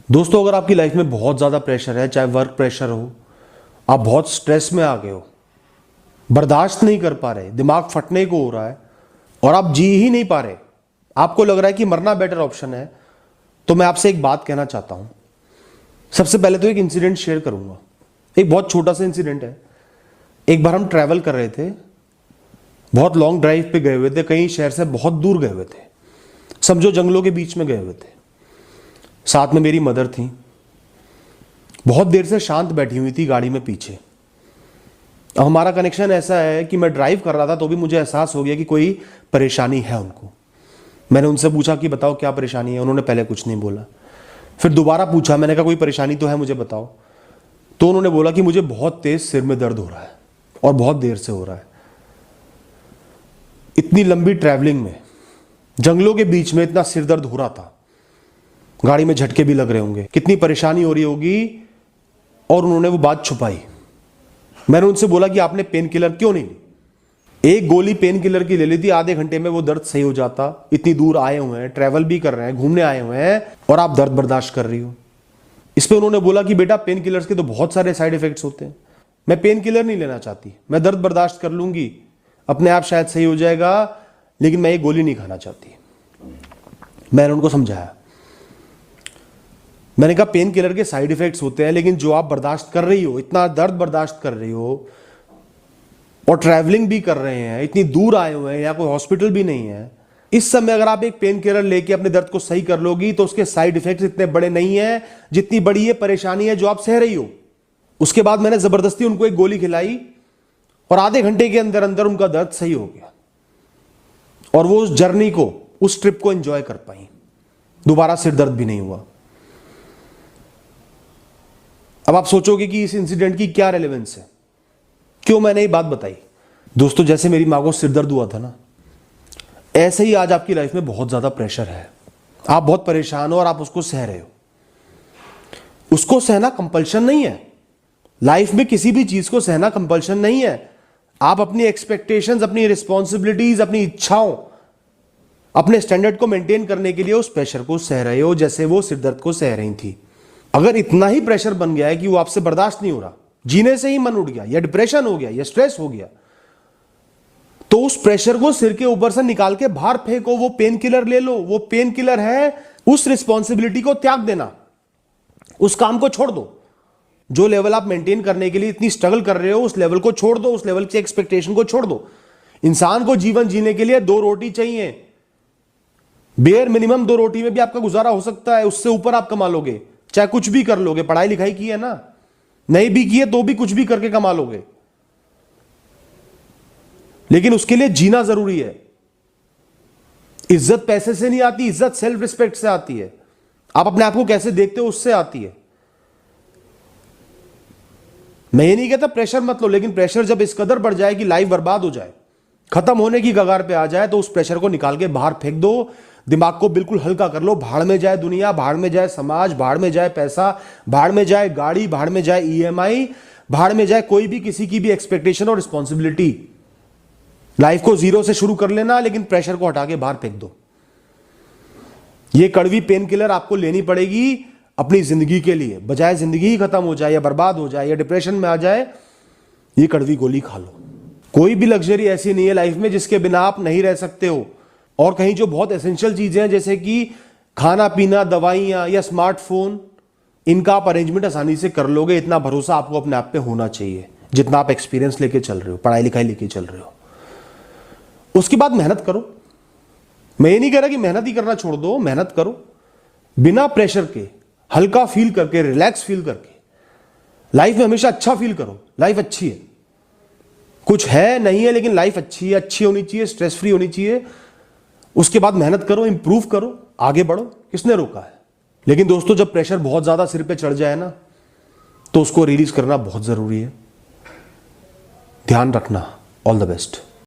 दोस्तों, अगर आपकी लाइफ में बहुत ज़्यादा प्रेशर है, चाहे वर्क प्रेशर हो, आप बहुत स्ट्रेस में आ गए हो, बर्दाश्त नहीं कर पा रहे, दिमाग फटने को हो रहा है और आप जी ही नहीं पा रहे, आपको लग रहा है कि मरना बेटर ऑप्शन है, तो मैं आपसे एक बात कहना चाहता हूं। सबसे पहले तो एक इंसिडेंट शेयर करूंगा। एक बहुत छोटा सा इंसिडेंट है। एक बार हम ट्रैवल कर रहे थे, बहुत लॉन्ग ड्राइव पे गए हुए थे, कहीं शहर से बहुत दूर गए हुए थे, समझो जंगलों के बीच में गए हुए थे। साथ में मेरी मदर थी, बहुत देर से शांत बैठी हुई थी गाड़ी में पीछे। अब हमारा कनेक्शन ऐसा है कि मैं ड्राइव कर रहा था तो भी मुझे एहसास हो गया कि कोई परेशानी है उनको। मैंने उनसे पूछा कि बताओ क्या परेशानी है। उन्होंने पहले कुछ नहीं बोला, फिर दोबारा पूछा, मैंने कहा कोई परेशानी तो है, मुझे बताओ। तो उन्होंने बोला कि मुझे बहुत तेज सिर में दर्द हो रहा है और बहुत देर से हो रहा है। इतनी लंबी ट्रैवलिंग में, जंगलों के बीच में इतना सिर दर्द हो रहा था, गाड़ी में झटके भी लग रहे होंगे, कितनी परेशानी हो रही होगी, और उन्होंने वो बात छुपाई। मैंने उनसे बोला कि आपने पेन किलर क्यों नहीं ली? एक गोली पेन किलर की ले ली थी, आधे घंटे में वो दर्द सही हो जाता। इतनी दूर आए हुए हैं, ट्रैवल भी कर रहे हैं, घूमने आए हुए हैं, और आप दर्द बर्दाश्त कर रही हो। इस पे उन्होंने बोला कि बेटा पेन किलर्स के तो बहुत सारे साइड इफेक्ट्स होते हैं, मैं पेन किलर नहीं लेना चाहती, मैं दर्द बर्दाश्त कर लूंगी, अपने आप शायद सही हो जाएगा, लेकिन मैं ये गोली नहीं खाना चाहती। मैंने उनको समझाया, मैंने कहा पेन किलर के साइड इफेक्ट्स होते हैं, लेकिन जो आप बर्दाश्त कर रही हो, इतना दर्द बर्दाश्त कर रही हो, और ट्रैवलिंग भी कर रहे हैं, इतनी दूर आए हुए हैं, या कोई हॉस्पिटल भी नहीं है, इस समय अगर आप एक पेन किलर लेके अपने दर्द को सही कर लोगी तो उसके साइड इफेक्ट्स इतने बड़े नहीं है जितनी बड़ी ये परेशानी है जो आप सह रही हो। उसके बाद मैंने जबरदस्ती उनको एक गोली खिलाई और आधे घंटे के अंदर अंदर उनका दर्द सही हो गया, और वो उस जर्नी को, उस ट्रिप को एंजॉय कर पाई, दोबारा सिर दर्द भी नहीं हुआ। अब आप सोचोगे कि इस इंसिडेंट की क्या रेलेवेंस है, क्यों मैंने ये बात बताई। दोस्तों, जैसे मेरी मां को सिर दर्द हुआ था ना, ऐसे ही आज आपकी लाइफ में बहुत ज्यादा प्रेशर है, आप बहुत परेशान हो और आप उसको सह रहे हो। उसको सहना कंपल्शन नहीं है, लाइफ में किसी भी चीज को सहना कंपल्शन नहीं है। आप अपनी एक्सपेक्टेशंस, अपनी रिस्पॉन्सिबिलिटीज, अपनी इच्छाओं, अपने स्टैंडर्ड को मेंटेन करने के लिए उस प्रेशर को सह रहे हो, जैसे वो सिर दर्द को सह रही थी। अगर इतना ही प्रेशर बन गया है कि वो आपसे बर्दाश्त नहीं हो रहा, जीने से ही मन उठ गया, या डिप्रेशन हो गया, या स्ट्रेस हो गया, तो उस प्रेशर को सिर के ऊपर से निकाल के बाहर फेंको। वो पेन किलर ले लो, वो पेन किलर है उस रिस्पॉन्सिबिलिटी को त्याग देना, उस काम को छोड़ दो। जो लेवल आप मेंटेन करने के लिए इतनी स्ट्रगल कर रहे हो, उस लेवल को छोड़ दो, उस लेवल की एक्सपेक्टेशन को छोड़ दो। इंसान को जीवन जीने के लिए 2 रोटी चाहिए, बेयर मिनिमम 2 रोटी में भी आपका गुजारा हो सकता है, उससे ऊपर आप कमा लोगे, चाहे कुछ भी कर लोगे। पढ़ाई लिखाई की है ना, नहीं भी की है तो भी कुछ भी करके कमा लोगे, लेकिन उसके लिए जीना जरूरी है। इज्जत पैसे से नहीं आती, इज्जत सेल्फ रिस्पेक्ट से आती है। आप अपने आप को कैसे देखते हो उससे आती है। मैं ये नहीं कहता प्रेशर मत लो, लेकिन प्रेशर जब इस कदर बढ़ जाए कि लाइफ बर्बाद हो जाए, खत्म होने की कगार पे आ जाए, तो उस प्रेशर को निकाल के बाहर फेंक दो। दिमाग को बिल्कुल हल्का कर लो। भाड़ में जाए दुनिया, भाड़ में जाए समाज, भाड़ में जाए पैसा, भाड़ में जाए गाड़ी, भाड़ में जाए ईएमआई, भाड़ में जाए कोई भी किसी की भी एक्सपेक्टेशन और रिस्पॉन्सिबिलिटी। लाइफ को जीरो से शुरू कर लेना, लेकिन प्रेशर को हटा के बाहर फेंक दो। ये कड़वी पेन किलर आपको लेनी पड़ेगी अपनी जिंदगी के लिए। बजाय जिंदगी ही खत्म हो जाए, या बर्बाद हो जाए, या डिप्रेशन में आ जाए, ये कड़वी गोली खा लो। कोई भी लग्जरी ऐसी नहीं है लाइफ में जिसके बिना आप नहीं रह सकते हो। और कहीं जो बहुत एसेंशियल चीजें हैं, जैसे कि खाना पीना, दवाइयां या स्मार्टफोन, इनका आप अरेंजमेंट आसानी से कर लोगे। इतना भरोसा आपको अपने आप पे होना चाहिए, जितना आप एक्सपीरियंस लेके चल रहे हो, पढ़ाई लिखाई लेके चल रहे हो। उसके बाद मेहनत करो। मैं ये नहीं कह रहा कि मेहनत ही करना छोड़ दो, मेहनत करो बिना प्रेशर के, हल्का फील करके, रिलैक्स फील करके। लाइफ में हमेशा अच्छा फील करो। लाइफ अच्छी है, कुछ है नहीं है, लेकिन लाइफ अच्छी है, अच्छी होनी चाहिए, स्ट्रेस फ्री होनी चाहिए। उसके बाद मेहनत करो, इंप्रूव करो, आगे बढ़ो, किसने रोका है। लेकिन दोस्तों, जब प्रेशर बहुत ज्यादा सिर पे चढ़ जाए ना, तो उसको रिलीज करना बहुत जरूरी है। ध्यान रखना। All the best.